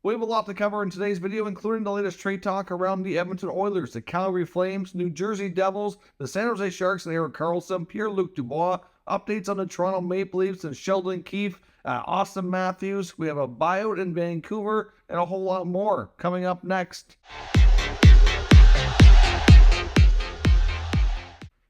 We have a lot to cover in today's video, including the latest trade talk around the Edmonton Oilers, the Calgary Flames, New Jersey Devils, the San Jose Sharks and Erik Karlsson, Pierre-Luc Dubois, updates on the Toronto Maple Leafs and Sheldon Keefe, Austin Matthews. We have a buyout in Vancouver and a whole lot more coming up next.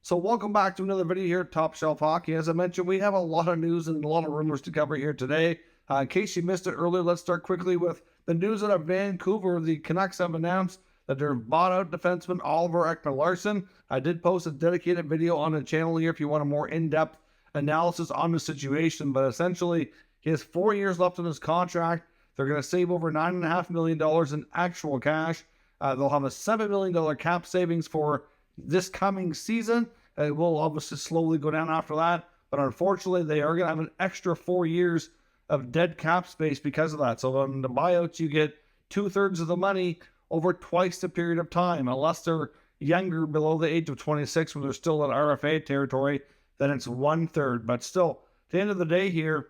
So welcome back to another video here at Top Shelf Hockey. As I mentioned, we have a lot of news and a lot of rumors to cover here today. In case you missed it earlier, let's start quickly with the news out of Vancouver. The Canucks have announced that they're bought out defenseman Oliver Ekman-Larsson. I did post a dedicated video on the channel here if you want a more in-depth analysis on the situation, but essentially he has 4 years left on his contract. They're going to save over $9.5 million in actual cash. They'll have a $7 million cap savings for this coming season. It will obviously slowly go down after that, but unfortunately they are going to have an extra 4 years of dead cap space because of that. So on the buyouts, you get 2/3 of the money over twice the period of time. Unless they're younger, below the age of 26, when they're still in RFA territory, then it's 1/3. But still, at the end of the day here,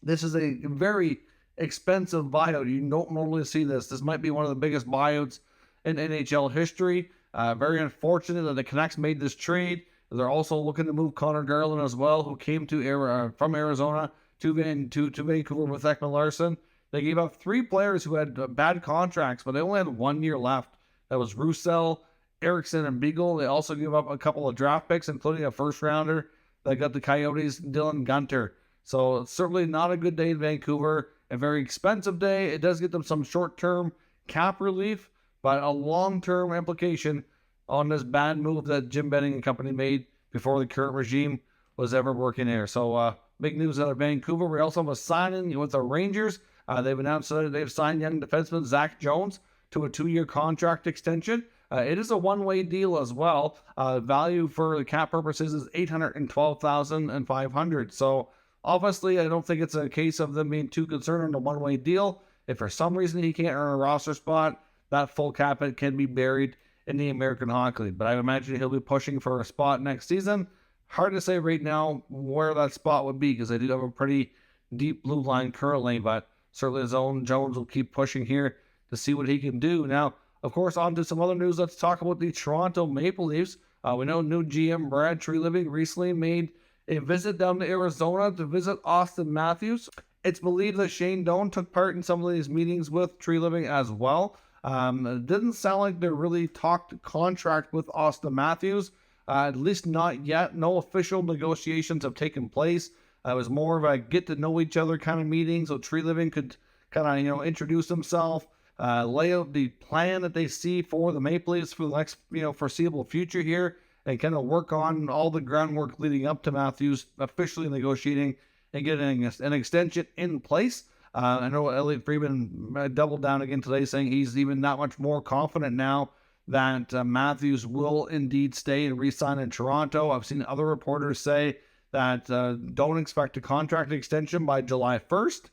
this is a very expensive buyout. You don't normally see this. This might be one of the biggest buyouts in NHL history. Very unfortunate that the Canucks made this trade. They're also looking to move Connor Garland as well, who came to from Arizona to Vancouver with Ekman-Larsson. They gave up 3 players who had bad contracts, but they only had 1 year left. That was Roussel, Eriksson, and Beagle. They also gave up a couple of draft picks, including a first-rounder that got the Coyotes, Dylan Gunter. So it's certainly not a good day in Vancouver. A very expensive day. It does get them some short-term cap relief, but a long-term implication on this bad move that Jim Benning and company made before the current regime was ever working there. So big news out of Vancouver. We also have a signing with the Rangers. They've announced that they've signed young defenseman Zach Jones to a 2-year contract extension. It is a one-way deal as well. Value for the cap purposes is $812,500. So obviously, I don't think it's a case of them being too concerned on the one-way deal. If for some reason he can't earn a roster spot, that full cap hit can be buried in the American Hockey League. But I imagine he'll be pushing for a spot next season. Hard to say right now where that spot would be, because they do have a pretty deep blue line currently, but certainly his own Jones will keep pushing here to see what he can do. Now, of course, on to some other news. Let's talk about the Toronto Maple Leafs. We know new GM Brad Treliving recently made a visit down to Arizona to visit Austin Matthews. It's believed that Shane Doan took part in some of these meetings with Treliving as well. It didn't sound like they really talked contract with Austin Matthews. At least not yet. No official negotiations have taken place. It was more of a get-to-know-each-other kind of meeting, so Treliving could kind of, introduce himself, lay out the plan that they see for the Maple Leafs for the next, foreseeable future here, and kind of work on all the groundwork leading up to Matthews officially negotiating and getting an extension in place. I know Elliotte Friedman doubled down again today, saying he's even that much more confident now that Matthews will indeed stay and re-sign in Toronto. I've seen other reporters say that don't expect a contract extension by July 1st.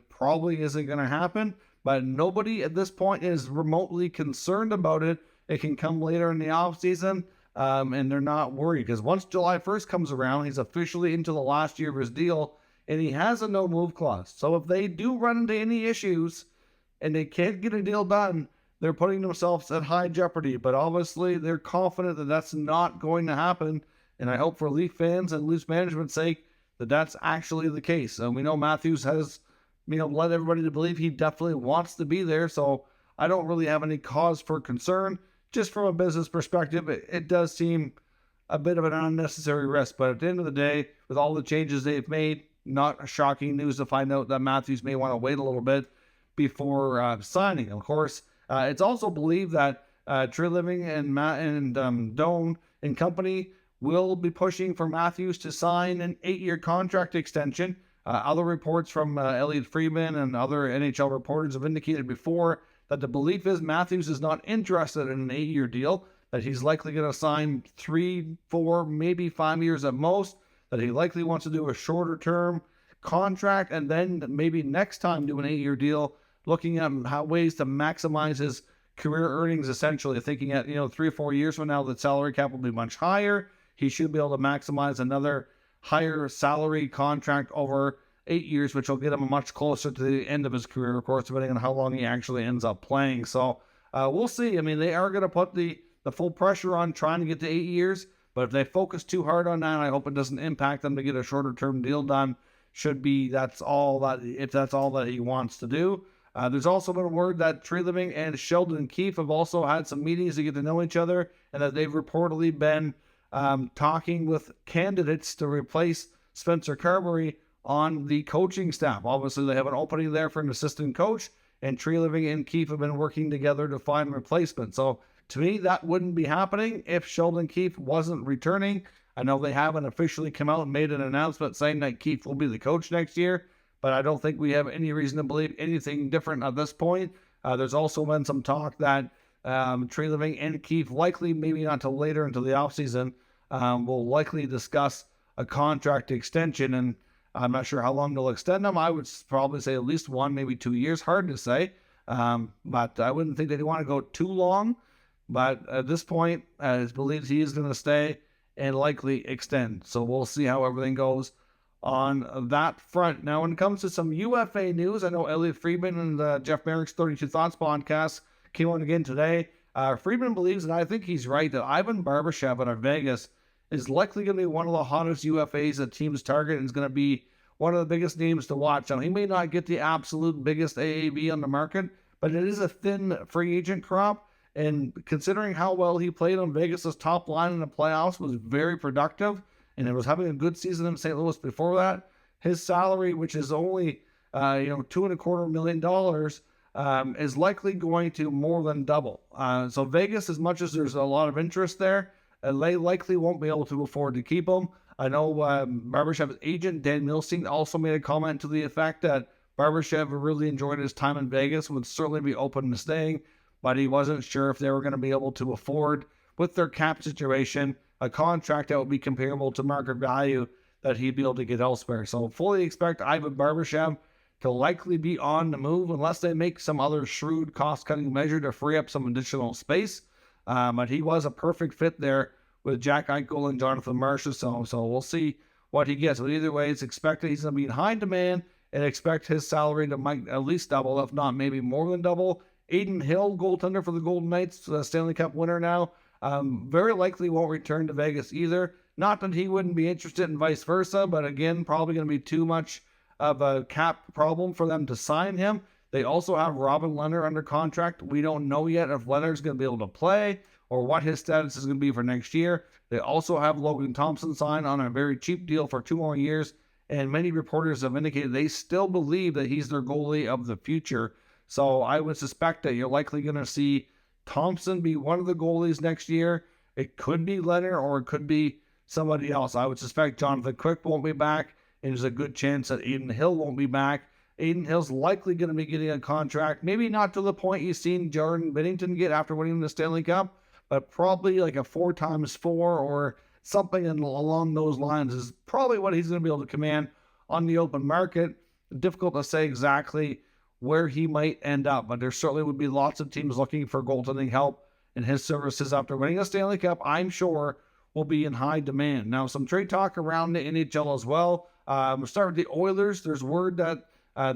Probably isn't going to happen, but nobody at this point is remotely concerned about it. It can come later in the offseason, and they're not worried, because once July 1st comes around, he's officially into the last year of his deal, and he has a no-move clause. So if they do run into any issues and they can't get a deal done, they're putting themselves at high jeopardy. But obviously, they're confident that that's not going to happen. And I hope for Leaf fans and Leafs management's sake that that's actually the case. And we know Matthews has, led everybody to believe he definitely wants to be there. So I don't really have any cause for concern. Just from a business perspective, it does seem a bit of an unnecessary risk. But at the end of the day, with all the changes they've made, not shocking news to find out that Matthews may want to wait a little bit before signing. Of course, it's also believed that Treliving and Doan and company will be pushing for Matthews to sign an 8-year contract extension. Other reports from Elliotte Friedman and other NHL reporters have indicated before that the belief is Matthews is not interested in an 8-year deal, that he's likely going to sign 3, 4, maybe 5 years at most, that he likely wants to do a shorter term contract, and then maybe next time do an 8-year deal, looking at ways to maximize his career earnings, essentially thinking at 3 or 4 years from now the salary cap will be much higher. He should be able to maximize another higher salary contract over 8 years, which will get him much closer to the end of his career, of course, depending on how long he actually ends up playing. So we'll see. I mean, they are going to put the full pressure on trying to get to 8 years, but if they focus too hard on that, I hope it doesn't impact them to get a shorter-term deal done. If that's all that he wants to do. There's also been a word that Treliving and Sheldon Keefe have also had some meetings to get to know each other, and that they've reportedly been talking with candidates to replace Spencer Carberry on the coaching staff. Obviously, they have an opening there for an assistant coach, and Treliving and Keefe have been working together to find a replacement. So, to me, that wouldn't be happening if Sheldon Keefe wasn't returning. I know they haven't officially come out and made an announcement saying that Keefe will be the coach next year, but I don't think we have any reason to believe anything different at this point. There's also been some talk that Treliving and Keefe, likely maybe not till later into the offseason, will likely discuss a contract extension, and I'm not sure how long they'll extend them. I would probably say at least 1, maybe 2 years. Hard to say, but I wouldn't think they'd want to go too long. But at this point, it believes he is going to stay and likely extend. So we'll see how everything goes on that front. Now, when it comes to some UFA news, I know Elliot Friedman and Jeff Merrick's 32 Thoughts podcast came on again today. Friedman believes, and I think he's right, that Ivan Barbashev out of Vegas is likely going to be one of the hottest UFAs that teams target and is going to be one of the biggest names to watch. Now, he may not get the absolute biggest AAV on the market, but it is a thin free agent crop. And considering how well he played on Vegas' top line in the playoffs, was very productive, and it was having a good season in St. Louis before that, his salary, which is only $2.25 million, is likely going to more than double. So Vegas, as much as there's a lot of interest there, they likely won't be able to afford to keep him. I know Barbashev's agent, Dan Milstein, also made a comment to the effect that Barbashev really enjoyed his time in Vegas, would certainly be open to staying, but he wasn't sure if they were going to be able to afford, with their cap situation, a contract that would be comparable to market value that he'd be able to get elsewhere. So fully expect Ivan Barbashev to likely be on the move unless they make some other shrewd cost-cutting measure to free up some additional space. But he was a perfect fit there with Jack Eichel and Jonathan Marchessault. So we'll see what he gets. But either way, it's expected he's going to be in high demand, and expect his salary to might at least double, if not maybe more than double. Adin Hill, goaltender for the Golden Knights, Stanley Cup winner now, very likely won't return to Vegas either. Not that he wouldn't be interested and vice versa, but again, probably going to be too much of a cap problem for them to sign him. They also have Robin Lehner under contract. We don't know yet if Lehner's going to be able to play or what his status is going to be for next year. They also have Logan Thompson signed on a very cheap deal for 2 more years, and many reporters have indicated they still believe that he's their goalie of the future. So I would suspect that you're likely going to see Thompson be one of the goalies next year. It could be Lehner or it could be somebody else. I would suspect Jonathan Quick won't be back, and there's a good chance that Adin Hill won't be back. Adin Hill's likely going to be getting a contract, maybe not to the point you've seen Jordan Binnington get after winning the Stanley Cup, but probably like a 4x4 or something along those lines is probably what he's going to be able to command on the open market. Difficult to say exactly where he might end up, but there certainly would be lots of teams looking for goaltending help, and his services after winning a Stanley Cup, I'm sure, will be in high demand. Now, some trade talk around the NHL as well. We'll start with the Oilers. There's word that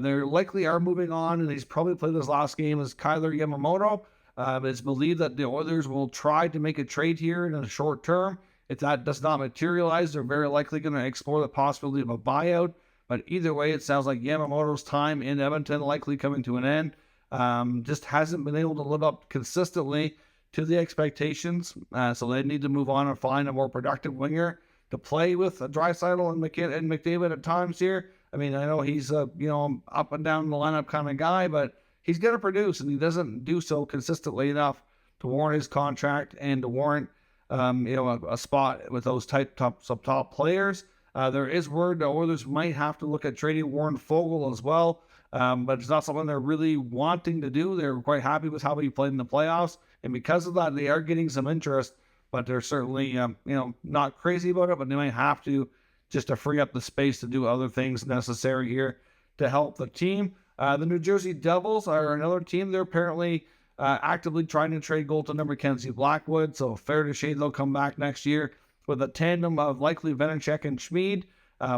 they likely are moving on, and he's probably played his last game as Kailer Yamamoto. It's believed that the Oilers will try to make a trade here in the short term. If that does not materialize, they're very likely going to explore the possibility of a buyout. But either way, it sounds like Yamamoto's time in Edmonton likely coming to an end. Just hasn't been able to live up consistently to the expectations. So they need to move on and find a more productive winger to play with Draisaitl and McDavid at times here. I mean, I know he's up and down the lineup kind of guy, but he's going to produce, and he doesn't do so consistently enough to warrant his contract and to warrant a spot with those top players. There is word the Oilers might have to look at trading Warren Fogle as well, but it's not something they're really wanting to do. They're quite happy with how he played in the playoffs, and because of that, they are getting some interest, but they're certainly not crazy about it, but they might have to just to free up the space to do other things necessary here to help the team. The New Jersey Devils are another team. They're apparently actively trying to trade goaltender Mackenzie Blackwood, so fair to say they'll come back next year with a tandem of likely Vanecek and Schmid.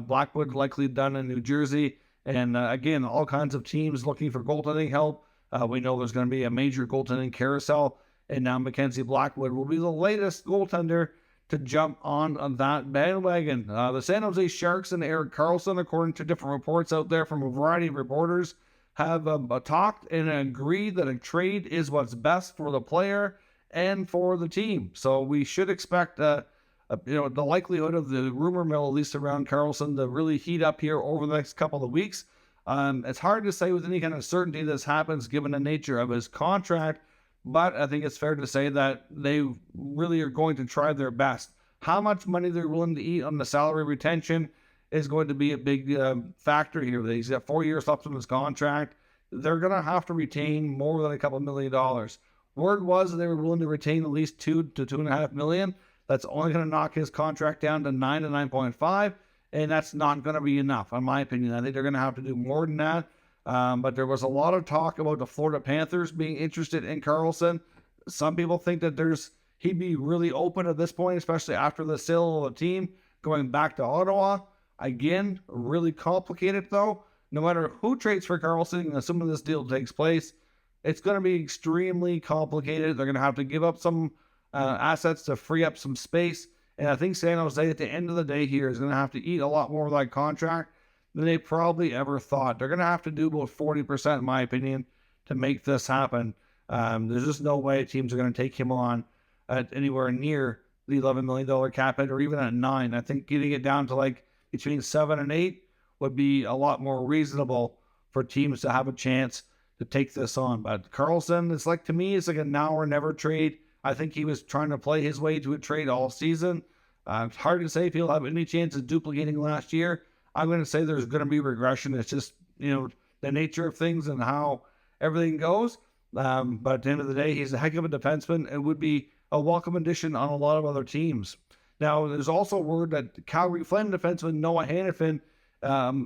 Blackwood likely done in New Jersey. And again, all kinds of teams looking for goaltending help. We know there's going to be a major goaltending carousel, and now Mackenzie Blackwood will be the latest goaltender to jump on that bandwagon. The San Jose Sharks and Erik Karlsson, according to different reports out there from a variety of reporters, have talked and agreed that a trade is what's best for the player and for the team. So we should expect the likelihood of the rumor mill, at least around Karlsson, to really heat up here over the next couple of weeks. It's hard to say with any kind of certainty this happens given the nature of his contract, but I think it's fair to say that they really are going to try their best. How much money they're willing to eat on the salary retention is going to be a big factor here. He's got 4 years left on his contract. They're going to have to retain more than a couple $1 million. Word was that they were willing to retain at least $2 to $2.5 million. That's only going to knock his contract down to 9 to 9.5, and that's not going to be enough, in my opinion. I think they're going to have to do more than that. But there was a lot of talk about the Florida Panthers being interested in Karlsson. Some people think that he'd be really open at this point, especially after the sale of the team, going back to Ottawa. Again, really complicated though. No matter who trades for Karlsson, assuming this deal takes place, it's going to be extremely complicated. They're going to have to give up some assets to free up some space. And I think San Jose, at the end of the day here, is going to have to eat a lot more of that contract than they probably ever thought. They're going to have to do about 40%, in my opinion, to make this happen. There's just no way teams are going to take him on at anywhere near the $11 million cap hit, or even at 9. I think getting it down to like between 7 and 8 would be a lot more reasonable for teams to have a chance to take this on. But Karlsson, to me, it's like a now or never trade. I think he was trying to play his way to a trade all season. It's hard to say if he'll have any chance of duplicating last year. I'm going to say there's going to be regression. It's just, the nature of things and how everything goes. But at the end of the day, he's a heck of a defenseman and would be a welcome addition on a lot of other teams. Now, there's also word that Calgary Flames defenseman Noah Hanifin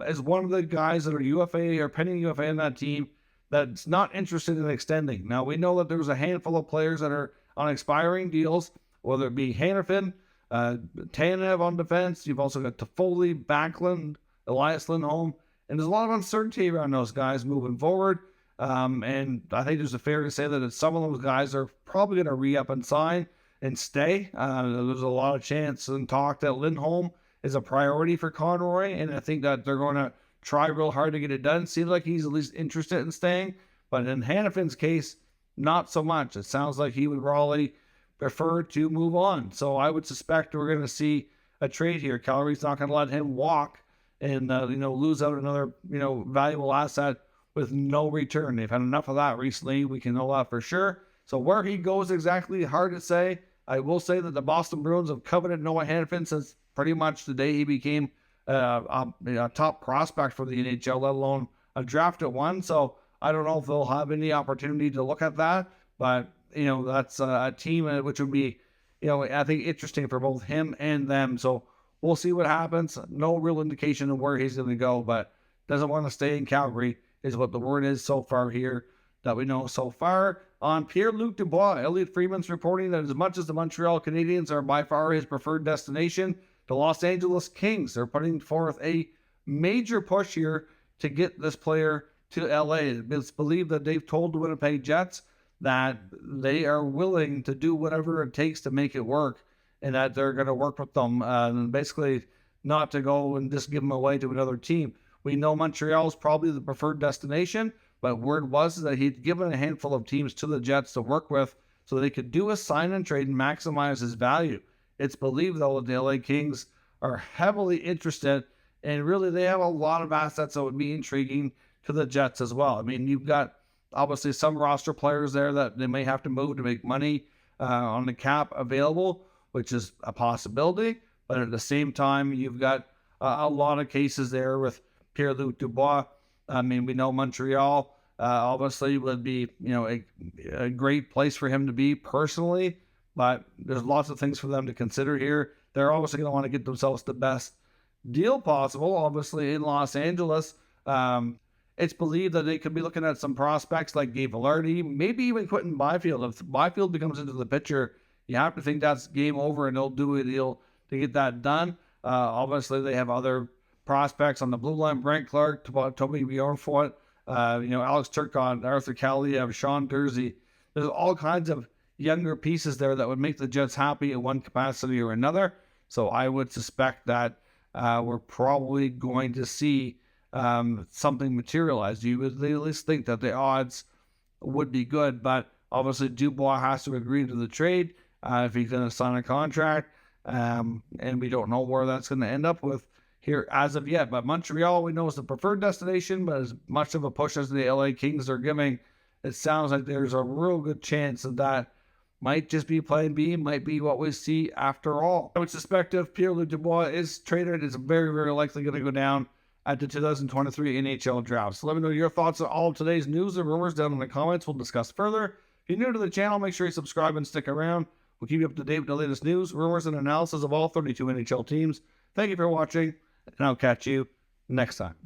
is one of the guys that are UFA or pending UFA on that team that's not interested in extending. Now, we know that there's a handful of players that are on expiring deals, whether it be Hanifin, Tanev on defense. You've also got Toffoli, Backlund, Elias Lindholm, and there's a lot of uncertainty around those guys moving forward. And I think there's a fair to say that some of those guys are probably going to re-up and sign and stay. There's a lot of chance and talk that Lindholm is a priority for Conroy, and I think that they're going to try real hard to get it done. Seems like he's at least interested in staying, but in Hanifin's case, not so much. It sounds like he would probably prefer to move on. So I would suspect we're going to see a trade here. Calgary's not going to let him walk and lose out another valuable asset with no return. They've had enough of that recently. We can know that for sure. So where he goes exactly, hard to say. I will say that the Boston Bruins have coveted Noah Hanifin since pretty much the day he became a top prospect for the NHL, let alone a drafted one. So I don't know if they'll have any opportunity to look at that, but that's a team which would be, I think interesting for both him and them. So we'll see what happens. No real indication of where he's going to go, but doesn't want to stay in Calgary is what the word is so far here that we know so far. On Pierre-Luc Dubois, Elliot Friedman's reporting that as much as the Montreal Canadiens are by far his preferred destination, the Los Angeles Kings are putting forth a major push here to get this player to LA. It's believed that they've told the Winnipeg Jets that they are willing to do whatever it takes to make it work, and that they're going to work with them, and basically not to go and just give them away to another team. We know Montreal is probably the preferred destination, but word was that he'd given a handful of teams to the Jets to work with so they could do a sign and trade and maximize his value. It's believed, though, that the LA Kings are heavily interested, and really they have a lot of assets that would be intriguing to the Jets as well. I mean, you've got obviously some roster players there that they may have to move to make money on the cap available, which is a possibility. But at the same time, you've got a lot of cases there with Pierre-Luc Dubois. I mean, we know Montreal obviously would be, a great place for him to be personally, but there's lots of things for them to consider here. They're obviously going to want to get themselves the best deal possible, obviously, in Los Angeles. It's believed that they could be looking at some prospects like Gabe Vilardi, maybe even Quentin Byfield. If Byfield becomes into the picture, you have to think that's game over, and they'll do a deal to get that done. Obviously, they have other prospects on the blue line, Brent Clark, Toby Bjornfot, Alex Turcotte, Arthur Kaliev, Sean Dursey. There's all kinds of younger pieces there that would make the Jets happy in one capacity or another. So I would suspect that we're probably going to see something materialize. You would at least think that the odds would be good, but obviously Dubois has to agree to the trade if he's going to sign a contract, and we don't know where that's going to end up with here as of yet. But Montreal, we know, is the preferred destination, but as much of a push as the LA Kings are giving, it sounds like there's a real good chance that might just be plan B, might be what we see after all. I would suspect if Pierre-Luc Dubois is traded, it's very, very likely going to go down at the 2023 NHL draft. So let me know your thoughts on all of today's news and rumors down in the comments. We'll discuss further. If you're new to the channel, make sure you subscribe and stick around. We'll keep you up to date with the latest news, rumors, and analysis of all 32 NHL teams. Thank you for watching, and I'll catch you next time.